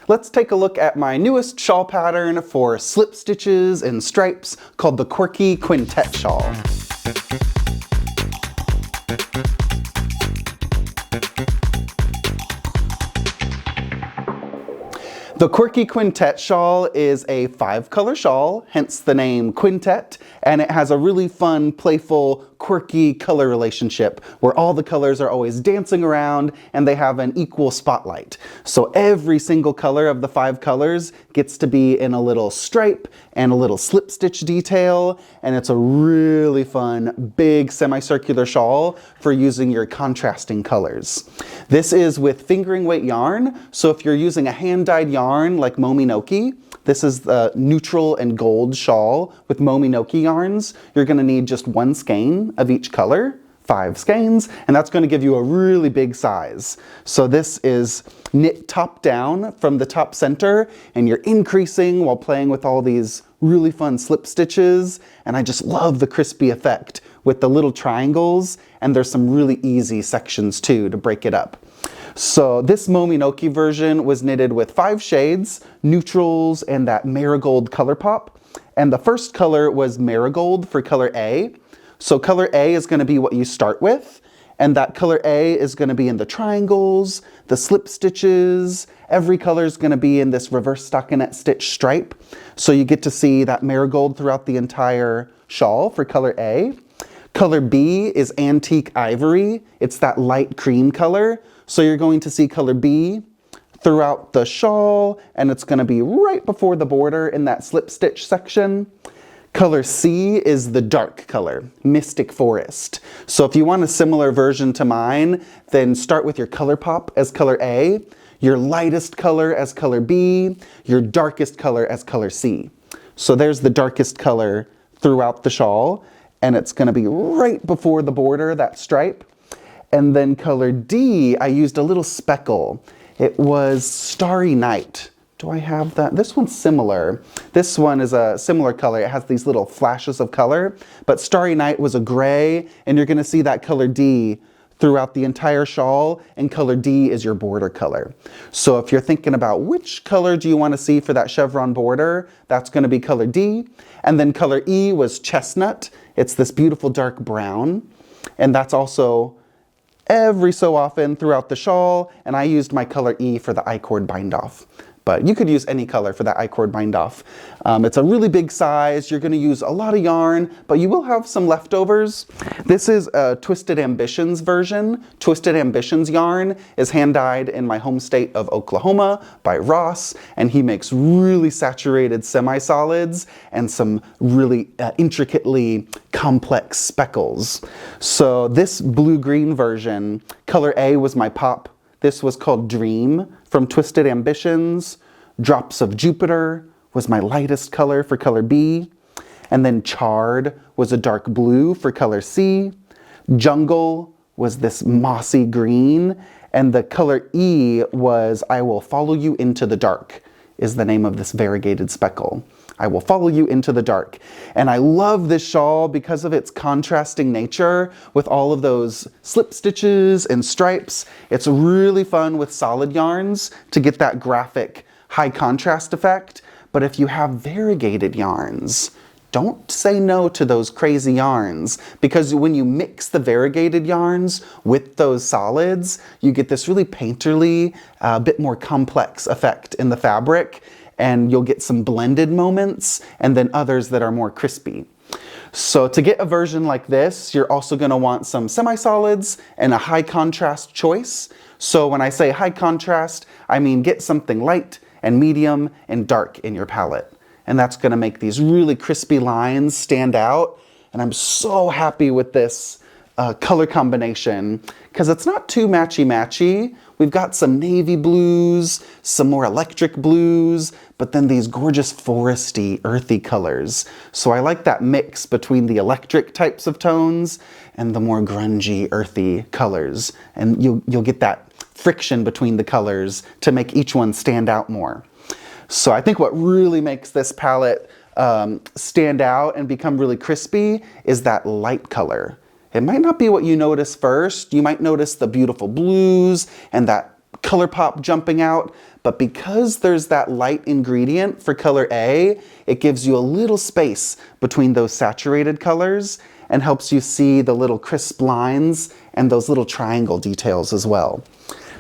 Let's take a look at my newest shawl pattern for slip stitches and stripes called the Quirky Quintet shawl. The Quirky Quintet shawl is a 5-color shawl, hence the name Quintet, and it has a really fun, playful, quirky color relationship where all the colors are always dancing around and they have an equal spotlight. So every single color of the 5 colors gets to be in a little stripe and a little slip stitch detail, and it's a really fun, big semicircular shawl for using your contrasting colors. This is with fingering weight yarn, so if you're using a hand-dyed yarn like Mominoki, this is the neutral and gold shawl with Mominoki yarns. You're going to need just 1 skein of each color, 5 skeins, and that's going to give you a really big size. So this is knit top down from the top center, and you're increasing while playing with all these really fun slip stitches, and I just love the crispy effect with the little triangles, and there's some really easy sections too to break it up. So this Mominoki version was knitted with 5 shades, neutrals, and that marigold color pop. And the first color was marigold for color A. So color A is going to be what you start with, and that color A is going to be in the triangles, the slip stitches. Every color is going to be in this reverse stockinette stitch stripe. So you get to see that marigold throughout the entire shawl for color A. Color B is antique ivory. It's that light cream color. So you're going to see color B throughout the shawl, and it's going to be right before the border in that slip stitch section. Color C is the dark color, Mystic Forest. So if you want a similar version to mine, then start with your color pop as color A, your lightest color as color B, your darkest color as color C. So there's the darkest color throughout the shawl, and it's going to be right before the border, that stripe. And then color D, I used a little speckle. It was Starry Night. Do I have that? This one's similar. This one is a similar color. It has these little flashes of color, but Starry Night was a gray, and you're going to see that color D throughout the entire shawl, and color D is your border color. So if you're thinking about which color do you want to see for that chevron border, that's going to be color D. And then color E was Chestnut. It's this beautiful dark brown, and that's also every so often throughout the shawl, and I used my color E for the I-cord bind off. But you could use any color for that I-cord bind off. It's a really big size. You're going to use a lot of yarn, but you will have some leftovers. This is a Twisted Ambitions version. Twisted Ambitions yarn is hand-dyed in my home state of Oklahoma by Ross, and he makes really saturated semi-solids and some really intricately complex speckles. So this blue-green version, color A was my pop. This was called Dream from Twisted Ambitions. Drops of Jupiter was my lightest color for color B. And then Charred was a dark blue for color C. Jungle was this mossy green. And the color E was I Will Follow You Into the Dark, is the name of this variegated speckle. I Will Follow You Into the Dark. And I love this shawl because of its contrasting nature with all of those slip stitches and stripes. It's really fun with solid yarns to get that graphic high contrast effect. But if you have variegated yarns, don't say no to those crazy yarns, because when you mix the variegated yarns with those solids, you get this really painterly, bit more complex effect in the fabric. And you'll get some blended moments and then others that are more crispy. So to get a version like this, you're also going to want some semi-solids and a high contrast choice. So when I say high contrast, I mean get something light and medium and dark in your palette. And that's going to make these really crispy lines stand out. And I'm so happy with this color combination because it's not too matchy-matchy. We've got some navy blues, some more electric blues, but then these gorgeous foresty, earthy colors. So I like that mix between the electric types of tones and the more grungy, earthy colors. And you'll get that friction between the colors to make each one stand out more. So I think what really makes this palette stand out and become really crispy is that light color. It might not be what you notice first. You might notice the beautiful blues and that color pop jumping out, but because there's that light ingredient for color A, it gives you a little space between those saturated colors and helps you see the little crisp lines and those little triangle details as well.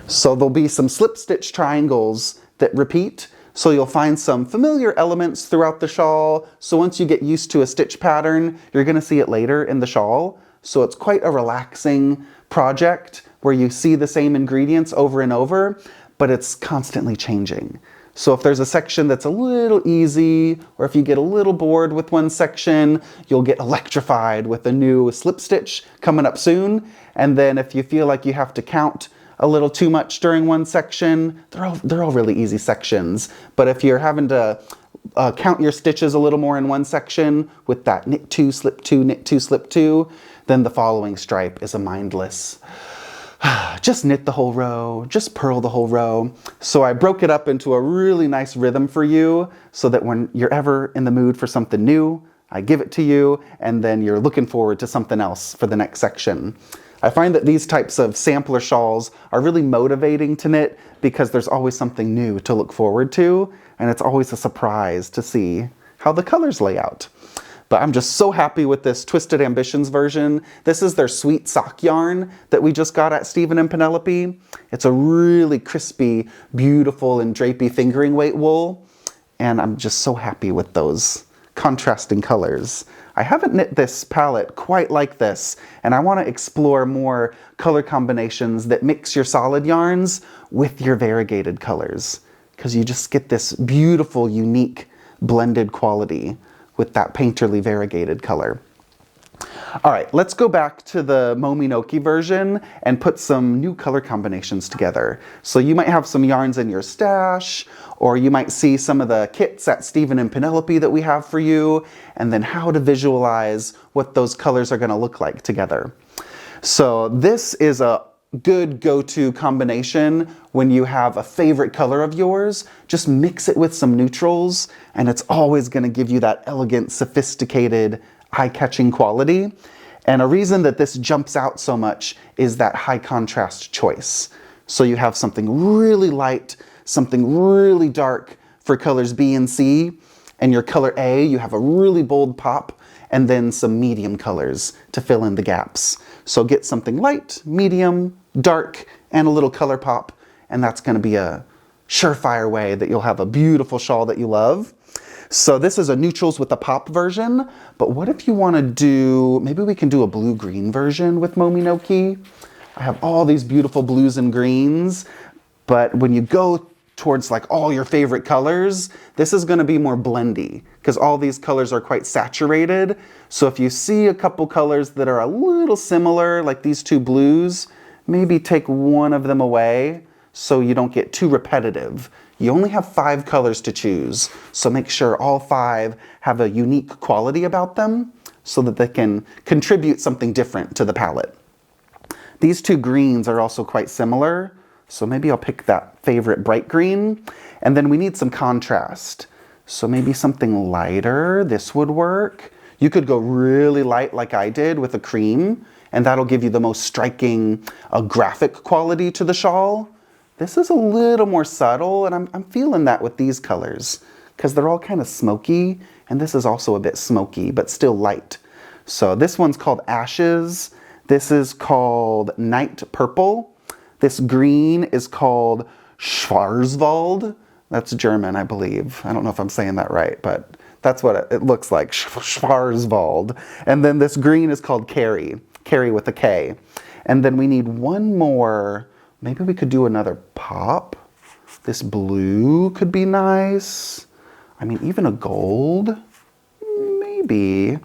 So there'll be some slip stitch triangles that repeat, so you'll find some familiar elements throughout the shawl. So once you get used to a stitch pattern, you're going to see it later in the shawl. So it's quite a relaxing project where you see the same ingredients over and over, but it's constantly changing. So if there's a section that's a little easy, or if you get a little bored with one section, you'll get electrified with a new slip stitch coming up soon. And then if you feel like you have to count a little too much during one section, they're all really easy sections. But if you're having to count your stitches a little more in one section with that knit 2, slip 2, knit 2, slip 2, then the following stripe is a mindless just knit the whole row, just purl the whole row. So I broke it up into a really nice rhythm for you so that when you're ever in the mood for something new, I give it to you and then you're looking forward to something else for the next section. I find that these types of sampler shawls are really motivating to knit because there's always something new to look forward to, and it's always a surprise to see how the colors lay out. But I'm just so happy with this Twisted Ambitions version. This is their sweet sock yarn that we just got at Stephen Penelope. It's a really crispy, beautiful, and drapey fingering weight wool. And I'm just so happy with those contrasting colors. I haven't knit this palette quite like this, and I want to explore more color combinations that mix your solid yarns with your variegated colors, because you just get this beautiful, unique, blended quality with that painterly variegated color. All right, let's go back to the Mominoki version and put some new color combinations together. So you might have some yarns in your stash, or you might see some of the kits at Stephen Penelope that we have for you, and then how to visualize what those colors are gonna look like together. So this is a good go-to combination when you have a favorite color of yours. Just mix it with some neutrals and it's always going to give you that elegant, sophisticated, eye-catching quality. And a reason that this jumps out so much is that high contrast choice. So you have something really light, something really dark for colors B and C, and your color A, you have a really bold pop, and then some medium colors to fill in the gaps. So get something light, medium, dark, and a little color pop, and that's going to be a surefire way that you'll have a beautiful shawl that you love. So this is a neutrals with a pop version, but what if you want to do, maybe we can do a blue-green version with Mominoki. I have all these beautiful blues and greens, but when you go towards like all your favorite colors, this is going to be more blendy because all these colors are quite saturated. So if you see a couple colors that are a little similar, like these two blues, maybe take one of them away so you don't get too repetitive. You only have 5 colors to choose, so make sure all 5 have a unique quality about them so that they can contribute something different to the palette. These two greens are also quite similar, so maybe I'll pick that favorite bright green. And then we need some contrast. So maybe something lighter, this would work. You could go really light like I did with a cream, and that'll give you the most striking graphic quality to the shawl. This is a little more subtle, and I'm feeling that with these colors, because they're all kind of smoky, and this is also a bit smoky, but still light. So this one's called Ashes. This is called Night Purple. This green is called Schwarzwald. That's German, I believe. I don't know if I'm saying that right, but that's what it looks like, Schwarzwald. And then this green is called Carry with a K. And then we need one more. Maybe we could do another pop. This blue could be nice. I mean, even a gold, maybe.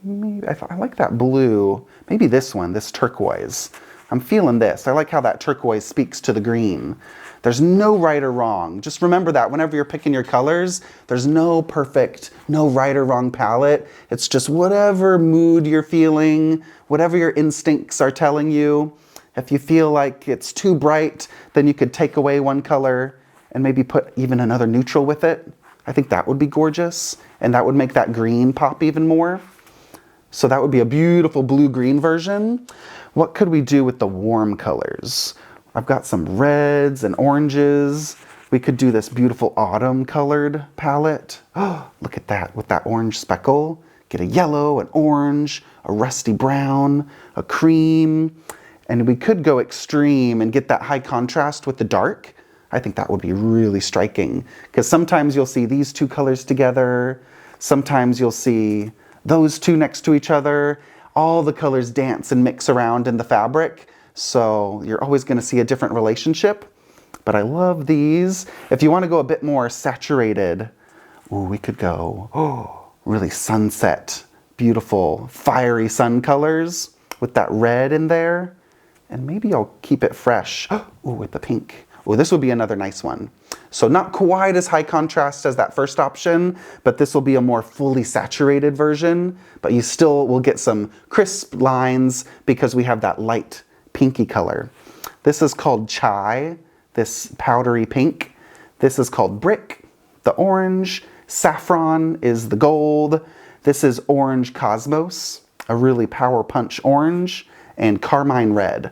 I like that blue. Maybe this one, this turquoise. I'm feeling this. I like how that turquoise speaks to the green. There's no right or wrong. Just remember that whenever you're picking your colors, there's no perfect, no right or wrong palette. It's just whatever mood you're feeling, whatever your instincts are telling you. If you feel like it's too bright, then you could take away one color and maybe put even another neutral with it. I think that would be gorgeous, and that would make that green pop even more. So that would be a beautiful blue-green version. What could we do with the warm colors? I've got some reds and oranges. We could do this beautiful autumn colored palette. Oh, look at that with that orange speckle. Get a yellow, an orange, a rusty brown, a cream. And we could go extreme and get that high contrast with the dark. I think that would be really striking, because sometimes you'll see these two colors together. Sometimes you'll see those two next to each other. All the colors dance and mix around in the fabric. So you're always going to see a different relationship. But I love these. If you want to go a bit more saturated, ooh, we could go, oh, really sunset, beautiful, fiery sun colors with that red in there. And maybe I'll keep it fresh, ooh, with the pink. Ooh, this would be another nice one. So not quite as high contrast as that first option, but this will be a more fully saturated version. But you still will get some crisp lines because we have that light pinky color. This is called Chai, this powdery pink. This is called Brick, the orange. Saffron is the gold. This is Orange Cosmos, a really power punch orange, and Carmine Red.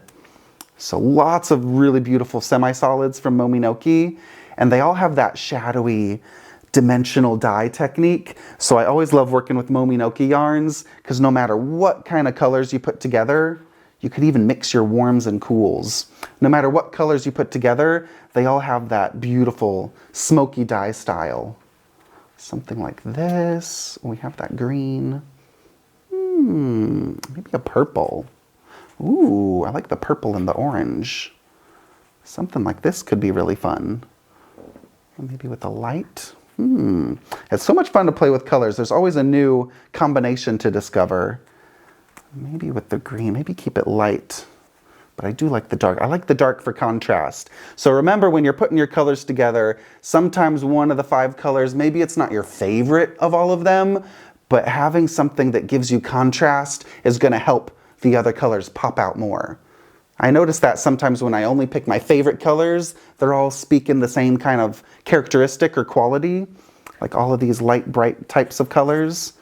So lots of really beautiful semi-solids from Mominoki, and they all have that shadowy dimensional dye technique. So I always love working with Mominoki yarns, because no matter what kind of colors you put together, you could even mix your warms and cools. No matter what colors you put together, they all have that beautiful smoky dye style. Something like this. We have that green. Maybe a purple. Ooh, I like the purple and the orange. Something like this could be really fun. Maybe with a light. It's so much fun to play with colors. There's always a new combination to discover. Maybe with the green, maybe keep it light. But I do like the dark. I like the dark for contrast. So remember, when you're putting your colors together, sometimes one of the 5 colors, maybe it's not your favorite of all of them, but having something that gives you contrast is going to help the other colors pop out more. I notice that sometimes when I only pick my favorite colors, they're all speaking the same kind of characteristic or quality, like all of these light, bright types of colors.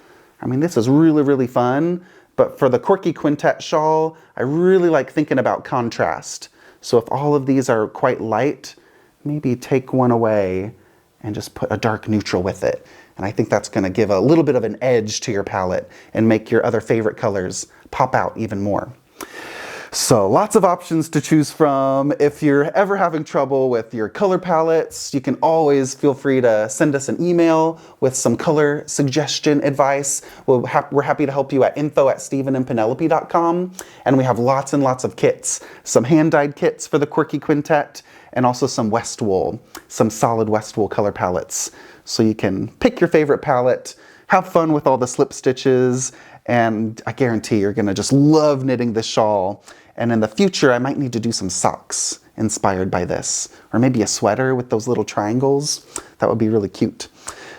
I mean, this is really, really fun. But for the Quirky Quintet shawl, I really like thinking about contrast. So if all of these are quite light, maybe take one away and just put a dark neutral with it. And I think that's going to give a little bit of an edge to your palette and make your other favorite colors pop out even more. So lots of options to choose from. If you're ever having trouble with your color palettes, you can always feel free to send us an email with some color suggestion advice. We're happy to help you at info@stephenandpenelope.com. And we have lots and lots of kits. Some hand-dyed kits for the Quirky Quintet, and also some West wool, some solid West wool color palettes. So you can pick your favorite palette, have fun with all the slip stitches, and I guarantee you're gonna just love knitting this shawl. And in the future, I might need to do some socks inspired by this, or maybe a sweater with those little triangles. That would be really cute.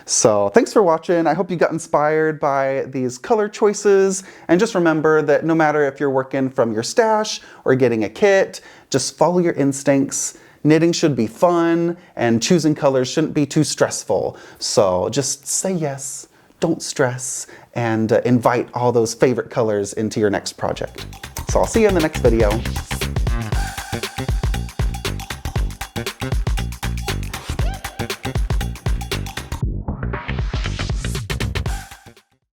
So thanks for watching. I hope you got inspired by these color choices. And just remember that no matter if you're working from your stash or getting a kit, just follow your instincts. Knitting should be fun, and choosing colors shouldn't be too stressful. So just say yes, don't stress, and invite all those favorite colors into your next project. So I'll see you in the next video.